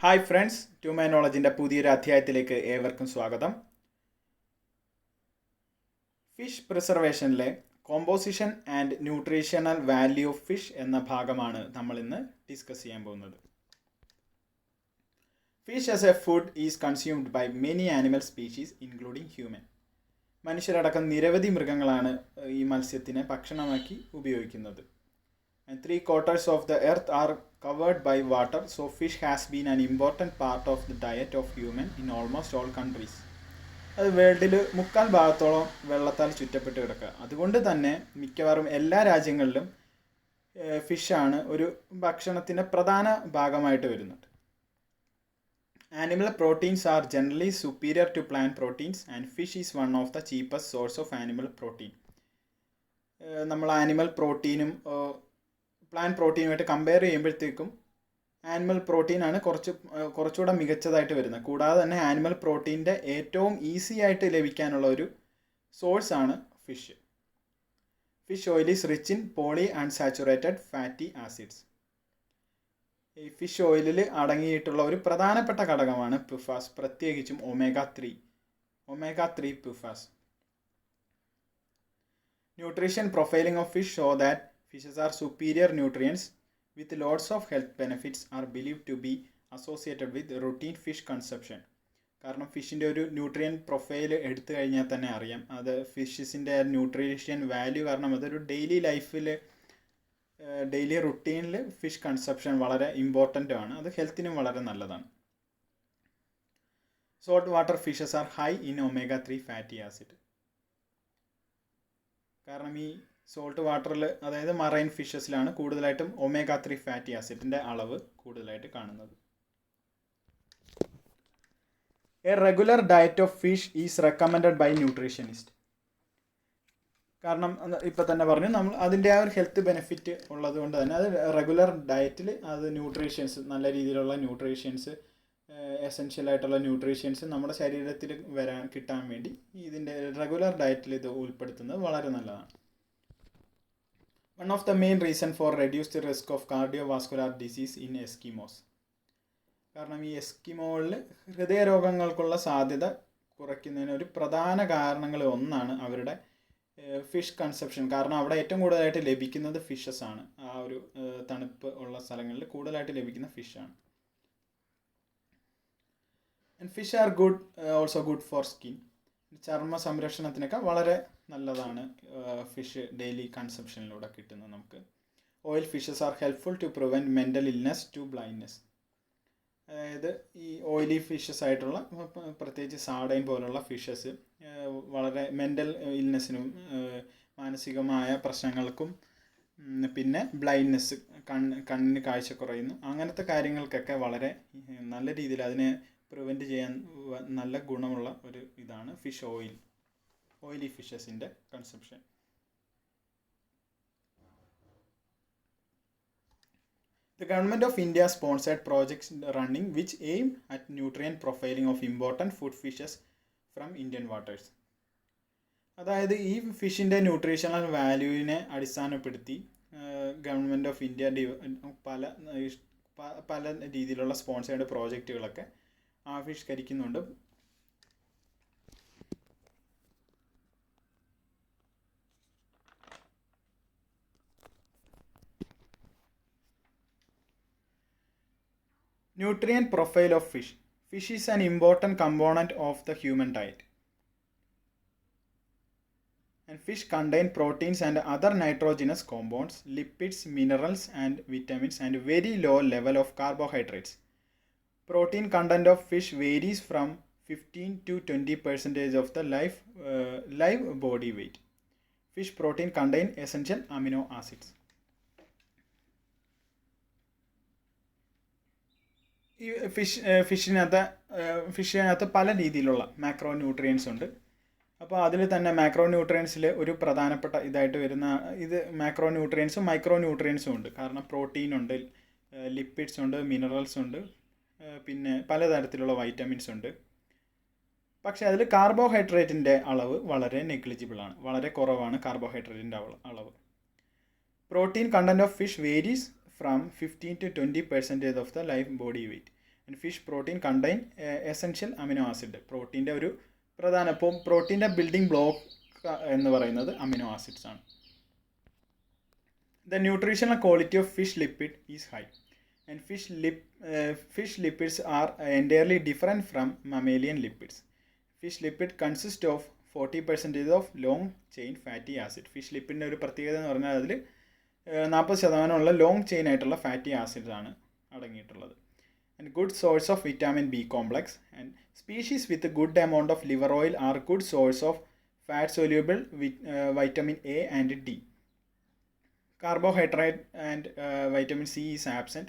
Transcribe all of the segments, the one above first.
Hi friends, to my നോളജിൻ്റെ പുതിയൊരു അധ്യായത്തിലേക്ക് ഏവർക്കും സ്വാഗതം. ഫിഷ് പ്രിസർവേഷനിലെ composition and nutritional value of fish എന്ന ഭാഗമാണ് നമ്മൾ ഇന്ന് ഡിസ്കസ് ചെയ്യാൻ പോകുന്നത്. Fish as a food is consumed by many animal species including human. മനുഷ്യരടക്കം നിരവധി മൃഗങ്ങളാണ് ഈ മത്സ്യത്തിനെ ഭക്ഷണമാക്കി ഉപയോഗിക്കുന്നത്. And 3/4 of the earth are covered by water, so fish has been an important part of the diet of human in almost all countries. അത് വേൾഡിൽ 3/4 വെള്ളത്താൽ ചുറ്റപ്പെട്ട് കിടക്കുക. അതുകൊണ്ട് തന്നെ മിക്കവാറും എല്ലാ രാജ്യങ്ങളിലും ഫിഷാണ് ഒരു ഭക്ഷണത്തിൻ്റെ പ്രധാന ഭാഗമായിട്ട് വരുന്നത്. Animal proteins are generally superior to plant proteins and fish is one of the cheapest source of animal protein. നമ്മൾ ആനിമൽ പ്രോട്ടീനും പ്ലാന്റ് പ്രോട്ടീനുമായിട്ട് കമ്പയർ ചെയ്യുമ്പോഴത്തേക്കും ആനിമൽ പ്രോട്ടീനാണ് കുറച്ചുകൂടെ മികച്ചതായിട്ട് വരുന്നത്. കൂടാതെ തന്നെ ആനിമൽ പ്രോട്ടീൻ്റെ ഏറ്റവും ഈസി ആയിട്ട് ലഭിക്കാനുള്ള ഒരു സോഴ്സാണ് fish. Fish oil is rich in poly unsaturated fatty acids. ഈ ഫിഷ് ഓയിലിൽ അടങ്ങിയിട്ടുള്ള ഒരു പ്രധാനപ്പെട്ട ഘടകമാണ് പിഫാസ്, പ്രത്യേകിച്ചും omega 3 PUFAs. Nutrition profiling of fish show that fishes are superior nutrients with lots of health benefits are believed to be associated with routine fish consumption. കാരണം ഫിഷിൻ്റെ ഒരു ന്യൂട്രിയൻ പ്രൊഫൈൽ എടുത്തു കഴിഞ്ഞാൽ തന്നെ അറിയാം, അത് ഫിഷസിൻ്റെ ന്യൂട്രീഷ്യൻ വാല്യൂ കാരണം അതൊരു ഡെയിലി റുട്ടീനിൽ ഫിഷ് കൺസപ്ഷൻ വളരെ ഇമ്പോർട്ടൻ്റ് ആണ്. അത് ഹെൽത്തിനും വളരെ നല്ലതാണ്. Salt water fishes are high in omega 3 fatty acid. കാരണം ഈ സോൾട്ട് വാട്ടറിൽ, അതായത് മറൈൻ ഫിഷസിലാണ് കൂടുതലായിട്ടും ഒമേഗ 3 ഫാറ്റി ആസിഡിൻ്റെ അളവ് കൂടുതലായിട്ട് കാണുന്നത്. A regular diet of fish is recommended by nutritionist. കാരണം ഇപ്പം തന്നെ പറഞ്ഞു, നമ്മൾ അതിൻ്റെ ആ ഒരു ഹെൽത്ത് ബെനിഫിറ്റ് ഉള്ളത് കൊണ്ട് തന്നെ അത് റെഗുലർ ഡയറ്റിൽ അത് ന്യൂട്രീഷ്യൻസ്, നല്ല രീതിയിലുള്ള ന്യൂട്രീഷ്യൻസ്, എസെൻഷ്യൽ ആയിട്ടുള്ള ന്യൂട്രീഷ്യൻസ് നമ്മുടെ ശരീരത്തിൽ കിട്ടാൻ വേണ്ടി ഇതിൻ്റെ റെഗുലർ ഡയറ്റിൽ ഇത് ഉൾപ്പെടുത്തുന്നത് വളരെ നല്ലതാണ്. One of the main reason for reduced risk of cardiovascular disease in Eskimos. കാരണം ഈ എസ്കിമോകളിൽ ഹൃദയരോഗങ്ങൾക്കുള്ള സാധ്യത കുറയ്ക്കുന്നതിന് ഒരു പ്രധാന കാരണങ്ങളിൽ ഒന്നാണ് അവരുടെ ഫിഷ് കൺസപ്ഷൻ. കാരണം അവിടെ ഏറ്റവും കൂടുതലായിട്ട് ലഭിക്കുന്നത് ഫിഷസ് ആണ്. ആ ഒരു തണുപ്പ് ഉള്ള സ്ഥലങ്ങളിൽ കൂടുതലായിട്ട് ലഭിക്കുന്ന ഫിഷാണ്. And fish are also good for skin. ചർമ്മ സംരക്ഷണത്തിനൊക്കെ വളരെ നല്ലതാണ് ഫിഷ് ഡെയിലി കൺസംഷനിലൂടെ കിട്ടുന്നത് നമുക്ക്. Oil fishes are helpful to prevent mental illness to blindness. അതായത് ഈ ഓയിലി ഫിഷസ് ആയിട്ടുള്ള, പ്രത്യേകിച്ച് സാഡൈൻ പോലുള്ള ഫിഷസ് വളരെ മെൻ്റൽ ഇൽനെസ്സിനും മാനസികമായ പ്രശ്നങ്ങൾക്കും പിന്നെ ബ്ലൈൻഡ്നെസ്, കണ്ണിന് കാഴ്ച കുറയുന്നു, അങ്ങനത്തെ കാര്യങ്ങൾക്കൊക്കെ വളരെ നല്ല രീതിയിൽ അതിനെ പ്രിവെൻറ്റ് ചെയ്യാൻ നല്ല ഗുണമുള്ള ഒരു ഇതാണ് ഫിഷ് ഓയിലി ഫിഷസിൻ്റെ consumption. The government of India sponsored projects running which aim at nutrient profiling of important food fishes from Indian waters. അതായത് ഈ ഫിഷിൻ്റെ ന്യൂട്രീഷണൽ വാല്യൂവിനെ അടിസ്ഥാനപ്പെടുത്തി ഗവൺമെൻറ് ഓഫ് ഇന്ത്യ പല രീതിയിലുള്ള sponsored പ്രോജക്റ്റുകളൊക്കെ ആവിഷ്കരിക്കുന്നുണ്ട്. Nutrient profile of fish. Fish is an important component of the human diet. And fish contain proteins and other nitrogenous compounds, lipids, minerals and vitamins and very low level of carbohydrates. Protein content of fish varies from 15 to 20% of the live body weight. Fish protein contain essential amino acids. ഈ ഫിഷിനകത്ത് പല രീതിയിലുള്ള macro nutrients ഉണ്ട്. അപ്പോൾ അതിൽ തന്നെ macro ന്യൂട്രിയൻസിൽ ഒരു പ്രധാനപ്പെട്ട ഇതായിട്ട് വരുന്ന ഇത് മാക്രോ ന്യൂട്രിയൻസും മൈക്രോ ന്യൂട്രിയൻസും ഉണ്ട്. കാരണം പ്രോട്ടീൻ ഉണ്ട്, ലിപ്പിഡ്സ് ഉണ്ട്, മിനറൽസ് ഉണ്ട്, പിന്നെ പലതരത്തിലുള്ള വൈറ്റമിൻസ് ഉണ്ട്. പക്ഷേ അതിൽ കാർബോഹൈഡ്രേറ്റിൻ്റെ അളവ് വളരെ നെഗ്ലിജിബിളാണ്, വളരെ കുറവാണ് കാർബോഹൈഡ്രേറ്റിൻ്റെ അളവ്. Protein content of fish varies from 15 to 20% of the live body weight. And fish protein contain essential amino acid. പ്രോട്ടീൻ്റെ ഒരു പ്രധാന പ്രോട്ടീൻ്റെ ബിൽഡിംഗ് ബ്ലോക്ക് എന്ന് പറയുന്നത് അമിനോ ആസിഡ്സ് ആണ്. The nutritional quality of fish lipid is high, and fish lipids are entirely different from mammalian lipids. Fish lipid consists of 40% of long chain fatty acid. Fish lipidൻ്റെ ഒരു പ്രത്യേകത എന്ന് പറഞ്ഞാൽ അതിൽ 40% long chain ആയിട്ടുള്ള fatty acids ആണ് അടങ്ങിയിട്ടുള്ളത്. And good source of vitamin B complex, and species with a good amount of liver oil are good source of fat soluble vitamin A and D. Carbohydrate and vitamin C is absent.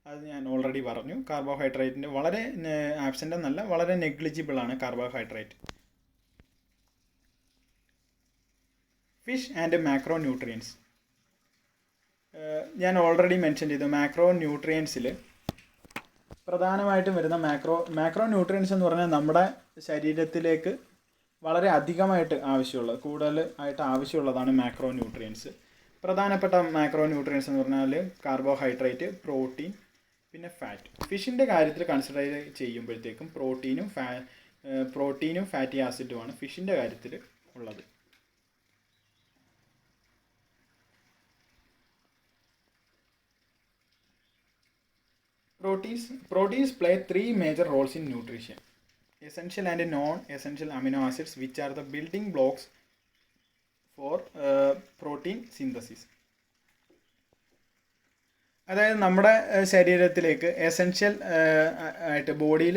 അത് ഞാൻ already പറഞ്ഞു. കാർബോഹൈഡ്രേറ്റിൻ്റെ വളരെ absent എന്നല്ല, വളരെ negligible ആണ് carbohydrate. Fish and macro nutrients ഞാൻ already mention ചെയ്തു. Macro ന്യൂട്രിയൻസിൽ പ്രധാനമായിട്ടും വരുന്ന മാക്രോ ന്യൂട്രിയൻസ് എന്ന് പറഞ്ഞാൽ നമ്മുടെ ശരീരത്തിലേക്ക് വളരെ അധികമായിട്ട് ആവശ്യമുള്ളത്, കൂടുതൽ ആയിട്ട് ആവശ്യമുള്ളതാണ് മാക്രോ ന്യൂട്രിയൻസ്. പ്രധാനപ്പെട്ട മാക്രോ ന്യൂട്രിയൻസ് എന്ന് പറഞ്ഞാൽ കാർബോഹൈഡ്രേറ്റ്, പ്രോട്ടീൻ, പിന്നെ ഫാറ്റ്. ഫിഷിൻ്റെ കാര്യത്തിൽ കൺസിഡർ ചെയ്യുമ്പോഴത്തേക്കും പ്രോട്ടീനും ഫാറ്റി ആസിഡുമാണ് ഫിഷിൻ്റെ കാര്യത്തിൽ ഉള്ളത്. Proteins play 3 major roles in nutrition: essential and non-essential amino acids, which are the building blocks for protein synthesis. അതായത് നമ്മുടെ ശരീരത്തിലേക്ക് എസെൻഷ്യൽ ആയിട്ട് ബോഡിയിൽ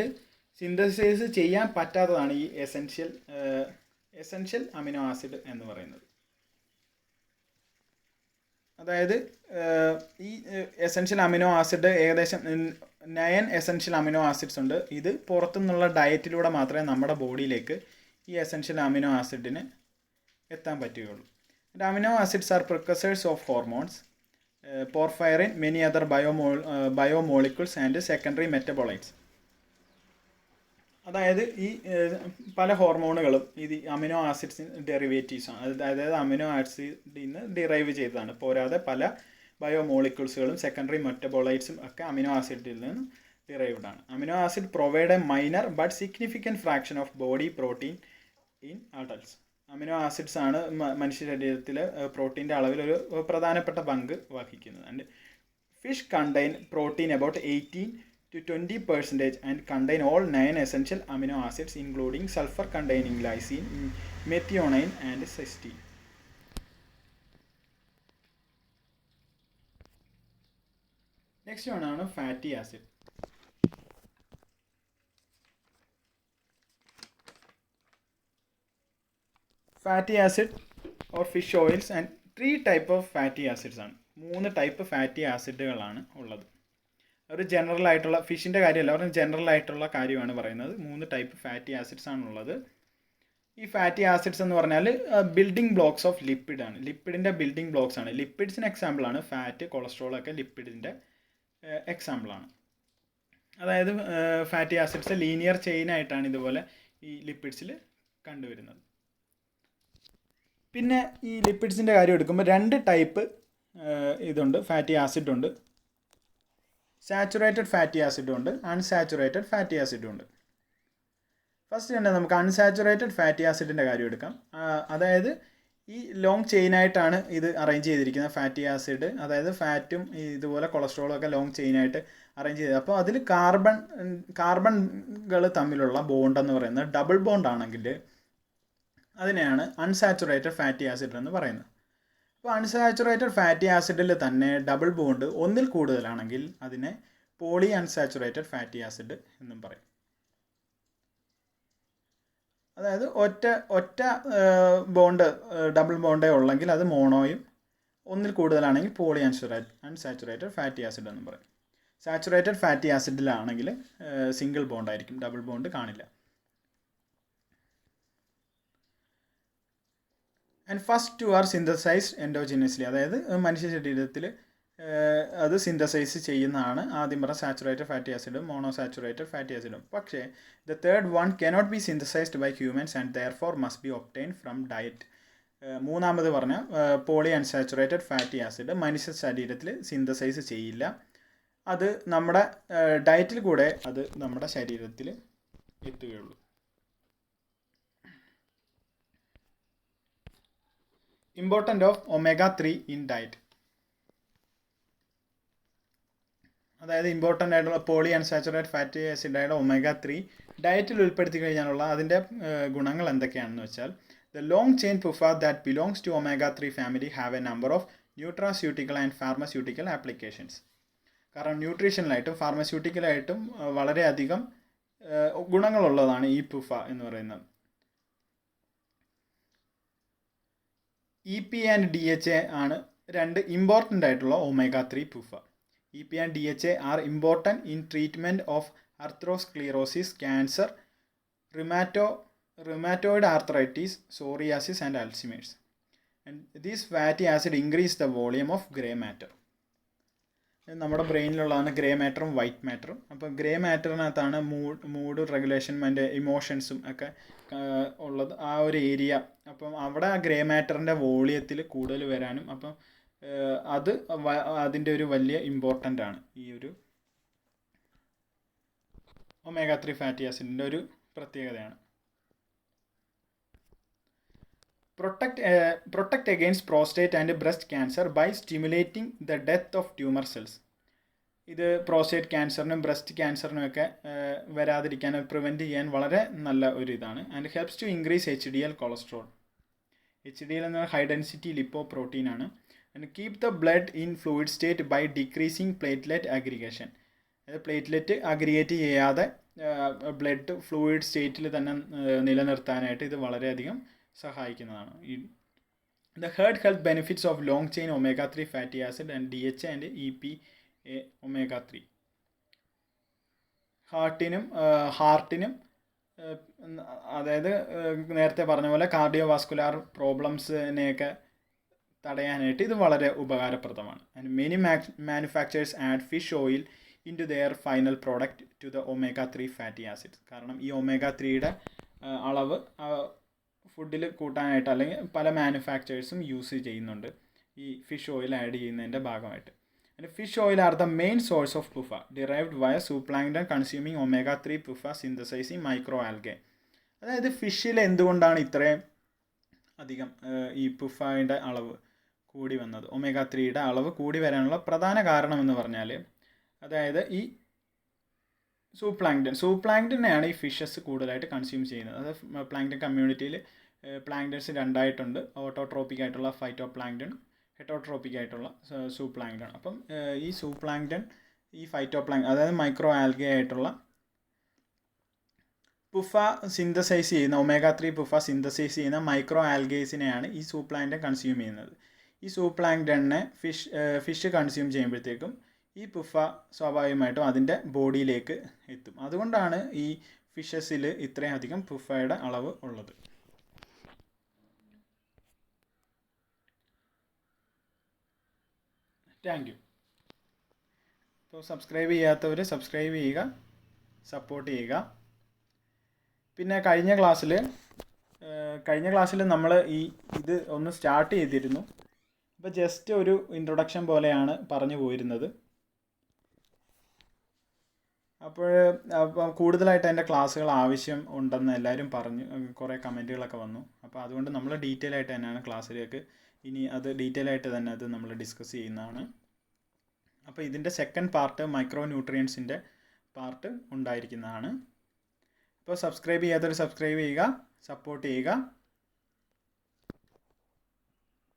സിന്തസൈസ് ചെയ്യാൻ പറ്റാത്തതാണ് ഈ എസെൻഷ്യൽ അമിനോ ആസിഡ് എന്ന് പറയുന്നത്. അതായത് ഈ എസെൻഷ്യൽ അമിനോ ആസിഡ് ഏകദേശം 9 എസെൻഷ്യൽ അമിനോ ആസിഡ്സ് ഉണ്ട്. ഇത് പുറത്തുനിന്നുള്ള ഡയറ്റിലൂടെ മാത്രമേ നമ്മുടെ ബോഡിയിലേക്ക് ഈ എസെൻഷ്യൽ അമിനോ ആസിഡിന് എത്താൻ പറ്റുകയുള്ളൂ. And amino acids are precursors of hormones, porphyrin, many other biomolecules and secondary metabolites. അതായത് ഈ പല ഹോർമോണുകളും ഇത് അമിനോ ആസിഡ്സ് ഡെറിവേറ്റീവ്സ് ആണ്. അതായത് അമിനോ ആസിഡിൽ നിന്ന് ഡിറൈവ് ചെയ്തതാണ്. പോരാതെ പല ബയോമോളിക്യൂൾസുകളും സെക്കൻഡറി മെറ്റബോളൈറ്റ്സും ഒക്കെ അമിനോ ആസിഡിൽ നിന്ന് ഡിറൈവ്ഡ് ആണ്. Amino acid provide A minor but significant fraction of body protein in adults. Amino acids ആണ് മനുഷ്യ ശരീരത്തിൽ പ്രോട്ടീൻ്റെ അളവിൽ ഒരു പ്രധാനപ്പെട്ട പങ്ക് വഹിക്കുന്നത്. And fish contain protein about 18-20% and contain all 9 essential amino acids including sulfur containing lysine, methionine and cysteine. Next one ആണ് fatty acid. Fatty acid or fish oils and 3 type of fatty acids ആണ്. 3 type fatty ആസിഡുകളാണ് ഉള്ളത്. ഒരു general ആയിട്ടുള്ള ഫിഷിൻ്റെ കാര്യമല്ല, അവർ general ആയിട്ടുള്ള കാര്യമാണ് പറയുന്നത്. 3 ടൈപ്പ് ഫാറ്റി ആസിഡ്സ് ആണുള്ളത്. ഈ ഫാറ്റി ആസിഡ്സ് എന്ന് പറഞ്ഞാൽ ബിൽഡിംഗ് ബ്ലോക്സ് ഓഫ് ലിപ്പിഡ് ആണ്. ലിപ്പിഡിൻ്റെ ബിൽഡിംഗ് ബ്ലോക്സ് ആണ്. ലിപ്പിഡ്സിന് എക്സാമ്പിളാണ് ഫാറ്റ്, കൊളസ്ട്രോൾ ഒക്കെ ലിപ്പിഡിൻ്റെ എക്സാമ്പിളാണ്. അതായത് ഫാറ്റി ആസിഡ്സ് ലീനിയർ ചെയിൻ ആയിട്ടാണ് ഇതുപോലെ ഈ ലിപ്പിഡ്സിൽ കണ്ടുവരുന്നത്. പിന്നെ ഈ ലിപ്പിഡ്സിൻ്റെ കാര്യം എടുക്കുമ്പോൾ 2 ടൈപ്പ് ഇതുണ്ട്, ഫാറ്റി ആസിഡ് ഉണ്ട്. സാച്ചുറേറ്റഡ് ഫാറ്റി ആസിഡും ഉണ്ട്, അൺസാച്ചുറേറ്റഡ് ഫാറ്റി ആസിഡും ഉണ്ട്. ഫസ്റ്റ് തന്നെ നമുക്ക് അൺസാച്ചുറേറ്റഡ് ഫാറ്റി ആസിഡിൻ്റെ കാര്യം എടുക്കാം. അതായത് ഈ ലോങ് ചെയിനായിട്ടാണ് ഇത് അറേഞ്ച് ചെയ്തിരിക്കുന്നത് ഫാറ്റി ആസിഡ്. അതായത് ഫാറ്റും ഇതുപോലെ കൊളസ്ട്രോളും ഒക്കെ ലോങ് ചെയിനായിട്ട് അറേഞ്ച് ചെയ്തത്. അപ്പോൾ അതിൽ കാർബൺകൾ തമ്മിലുള്ള ബോണ്ട് എന്ന് പറയുന്നത് ഡബിൾ ബോണ്ട് ആണെങ്കിൽ അതിനെയാണ് അൺസാച്ചുറേറ്റഡ് ഫാറ്റി ആസിഡ് എന്ന് പറയുന്നത്. അപ്പോൾ അൺസാച്ചുറേറ്റഡ് ഫാറ്റി ആസിഡിൽ തന്നെ ഡബിൾ ബോണ്ട് ഒന്നിൽ കൂടുതലാണെങ്കിൽ അതിനെ പോളി അൺസാച്ചുറേറ്റഡ് ഫാറ്റി ആസിഡ് എന്നും പറയും. അതായത് ഒറ്റ ബോണ്ട് ഡബിൾ ബോണ്ടേ ഉള്ളെങ്കിൽ അത് മോണോയും, ഒന്നിൽ കൂടുതലാണെങ്കിൽ പോളി അൺസാച്ചുറേറ്റഡ് ഫാറ്റി ആസിഡ് എന്നും പറയും. സാച്ചുറേറ്റഡ് ഫാറ്റി ആസിഡിലാണെങ്കിൽ സിംഗിൾ ബോണ്ടായിരിക്കും, ഡബിൾ ബോണ്ട് കാണില്ല. And first 2 are synthesized endogenously. അതായത് മനുഷ്യ ശരീരത്തിൽ അത് സിന്തസൈസ് ചെയ്യുന്നതാണ്. ആദ്യം പറഞ്ഞ സാച്ചുറേറ്റഡ് ഫാറ്റി ആസിഡും മോണോസാച്ചുറേറ്റഡ് ഫാറ്റി ആസിഡും. പക്ഷേ the third one cannot be synthesized by humans and therefore must be obtain from diet. മൂന്നാമത് പറഞ്ഞ പോളി അൺസാച്ചുറേറ്റഡ് ഫാറ്റി ആസിഡ് മനുഷ്യ ശരീരത്തിൽ സിന്തസൈസ് ചെയ്യില്ല. അത് നമ്മുടെ ഡയറ്റിൽ കൂടെ അത് നമ്മുടെ ശരീരത്തിൽ എത്തുകയുള്ളൂ. Important of omega-3 in diet. അതായത് ഇമ്പോർട്ടൻ്റ് ആയിട്ടുള്ള പോളി അൺസാച്ചുറേറ്റഡ് ഫാറ്റി ആസിഡായ omega-3 ഡയറ്റിൽ ഉൾപ്പെടുത്തി കഴിഞ്ഞാലുള്ള അതിൻ്റെ ഗുണങ്ങൾ എന്തൊക്കെയാണെന്ന് വെച്ചാൽ, the long chain PUFA that belongs to omega-3 family have a number of nutraceutical and pharmaceutical applications. കാരണം ന്യൂട്രീഷനിലായിട്ടും ഫാർമസ്യൂട്ടിക്കലായിട്ടും വളരെയധികം ഗുണങ്ങളുള്ളതാണ് ഈ PUFA എന്ന് പറയുന്നത്. EP ആൻഡ് DHA ആണ് രണ്ട് ഇമ്പോർട്ടൻ്റ് ആയിട്ടുള്ള omega-3 PUFA. EP and DHA are important in treatment of arthrosclerosis, cancer, rheumatoid arthritis, psoriasis and Alzheimer's. And these fatty acid increase the volume of grey matter. നമ്മുടെ ബ്രെയിനിലുള്ളതാണ് grey മാറ്ററും white മാറ്ററും. അപ്പോൾ grey മാറ്ററിനകത്താണ് mood regulation അതിൻ്റെ ഇമോഷൻസും ഒക്കെ ഉള്ളത്, ആ ഒരു area. അപ്പം അവിടെ ആ ഗ്രേ മാറ്ററിൻ്റെ വോളിയത്തിൽ കൂടുതൽ വരാനും അപ്പം അത് അതിൻ്റെ ഒരു വലിയ ഇമ്പോർട്ടൻ്റ് ആണ്. ഈ ഒരു omega-3 ഫാറ്റി ആസിഡിൻ്റെ ഒരു പ്രത്യേകതയാണ്. Protect against prostate and breast cancer by stimulating the death of tumour cells. ഇത് പ്രോസ്റ്റേറ്റ് ക്യാൻസറിനും ബ്രസ്റ്റ് ക്യാൻസറിനും ഒക്കെ വരാതിരിക്കാൻ പ്രിവെൻറ്റ് ചെയ്യാൻ വളരെ നല്ല ഒരു ഇതാണ്. And helps to increase HDL cholesterol. HDL എന്ന ഹൈ ഡെൻസിറ്റി ലിപ്പോ പ്രോട്ടീനാണ്. And keep the blood in fluid state by decreasing platelet aggregation. അതായത് പ്ലേറ്റ്ലെറ്റ് അഗ്രിഗേറ്റ് ചെയ്യാതെ ബ്ലഡ് ഫ്ലൂയിഡ് സ്റ്റേറ്റിൽ തന്നെ നിലനിർത്താനായിട്ട് ഇത് വളരെയധികം സഹായിക്കുന്നതാണ്. The heart health benefits of long chain omega-3 fatty acid and DHA and EPA omega-3. ഹാർട്ടിനും അതായത് നേരത്തെ പറഞ്ഞ പോലെ കാർഡിയോവാസ്കുലാർ പ്രോബ്ലംസിനെയൊക്കെ തടയാനായിട്ട് ഇത് വളരെ ഉപകാരപ്രദമാണ്. And many manufacturers add fish oil into their final product to the omega-3 fatty acids. കാരണം ഈ omega-3യുടെ അളവ് ഫുഡിൽ കൂട്ടാനായിട്ട് അല്ലെങ്കിൽ പല മാനുഫാക്ചേഴ്സും യൂസ് ചെയ്യുന്നുണ്ട് ഈ ഫിഷ് ഓയിൽ ആഡ് ചെയ്യുന്നതിൻ്റെ ഭാഗമായിട്ട്. And fish oil are the main source of PUFA derived via zooplankton consuming omega-3 PUFA synthesizing micro algae. അതായത് ഫിഷിൽ എന്തുകൊണ്ടാണ് ഇത്രയും അധികം ഈ PUFAയുടെ അളവ് കൂടി വന്നത്, omega-3യുടെ അളവ് കൂടി വരാനുള്ള പ്രധാന കാരണമെന്ന് പറഞ്ഞാൽ, അതായത് ഈ സൂപ്ലാങ്ക്ടനെയാണ് ഈ ഫിഷസ് കൂടുതലായിട്ട് കൺസ്യൂം ചെയ്യുന്നത്. അത് പ്ലാങ്ക്ടൺ കമ്മ്യൂണിറ്റിയിൽ പ്ലാങ്ക്ടൺസ് രണ്ടായിട്ടുണ്ട്, ഓട്ടോട്രോപ്പിക് ആയിട്ടുള്ള ഫൈറ്റോ പ്ലാങ്ക്ടൺ, ഹെറ്റോട്രോപ്പിക് ആയിട്ടുള്ള സൂപ്ലാങ്ക്ടൺ. അപ്പം ഈ സൂപ്ലാങ്ക്ടൺ ഈ ഫൈറ്റോ അതായത് മൈക്രോ ആൽഗെ ആയിട്ടുള്ള PUFA സിന്തസൈസ് ചെയ്യുന്ന omega-3 PUFA സിന്തസൈസ് ചെയ്യുന്ന മൈക്രോ ആൽഗേസിനെയാണ് ഈ സൂപ്ലാങ്ക്ടൺ കൺസ്യൂം ചെയ്യുന്നത്. ഈ സൂപ്ലാങ്ക്ടണിനെ ഫിഷ് കൺസ്യൂം ചെയ്യുമ്പോഴത്തേക്കും ഈ PUFA സ്വാഭാവികമായിട്ടും അതിൻ്റെ ബോഡിയിലേക്ക് എത്തും. അതുകൊണ്ടാണ് ഈ ഫിഷസിൽ ഇത്രയും അധികം PUFAയുടെ അളവ് ഉള്ളത്. Thank you. ഇപ്പോൾ സബ്സ്ക്രൈബ് ചെയ്യാത്തവർ സബ്സ്ക്രൈബ് ചെയ്യുക, സപ്പോർട്ട് ചെയ്യുക. പിന്നെ കഴിഞ്ഞ ക്ലാസ്സിൽ നമ്മൾ ഇത് ഒന്ന് സ്റ്റാർട്ട് ചെയ്തിരുന്നു. അപ്പോൾ ജസ്റ്റ് ഒരു ഇൻട്രൊഡക്ഷൻ പോലെയാണ് പറഞ്ഞു പോയിരുന്നത്. അപ്പോൾ കൂടുതലായിട്ട് എൻ്റെ ക്ലാസ്സുകൾ ആവശ്യം ഉണ്ടെന്ന് എല്ലാവരും പറഞ്ഞു, കുറേ കമൻറ്റുകളൊക്കെ വന്നു. അപ്പോൾ അതുകൊണ്ട് നമ്മൾ ഡീറ്റെയിൽ ആയിട്ട് തന്നെയാണ് ക്ലാസ്സിലേക്ക് ഇനി അത് ഡീറ്റെയിൽ ആയിട്ട് തന്നെ അത് നമ്മൾ ഡിസ്കസ് ചെയ്യുന്നതാണ്. അപ്പോൾ ഇതിൻ്റെ സെക്കൻഡ് പാർട്ട് മൈക്രോ ന്യൂട്രിയൻസിൻ്റെ പാർട്ട് ഉണ്ടായിരിക്കുന്നതാണ്. അപ്പോൾ സബ്സ്ക്രൈബ് ചെയ്യാത്തവർ സബ്സ്ക്രൈബ് ചെയ്യുക, സപ്പോർട്ട് ചെയ്യുക.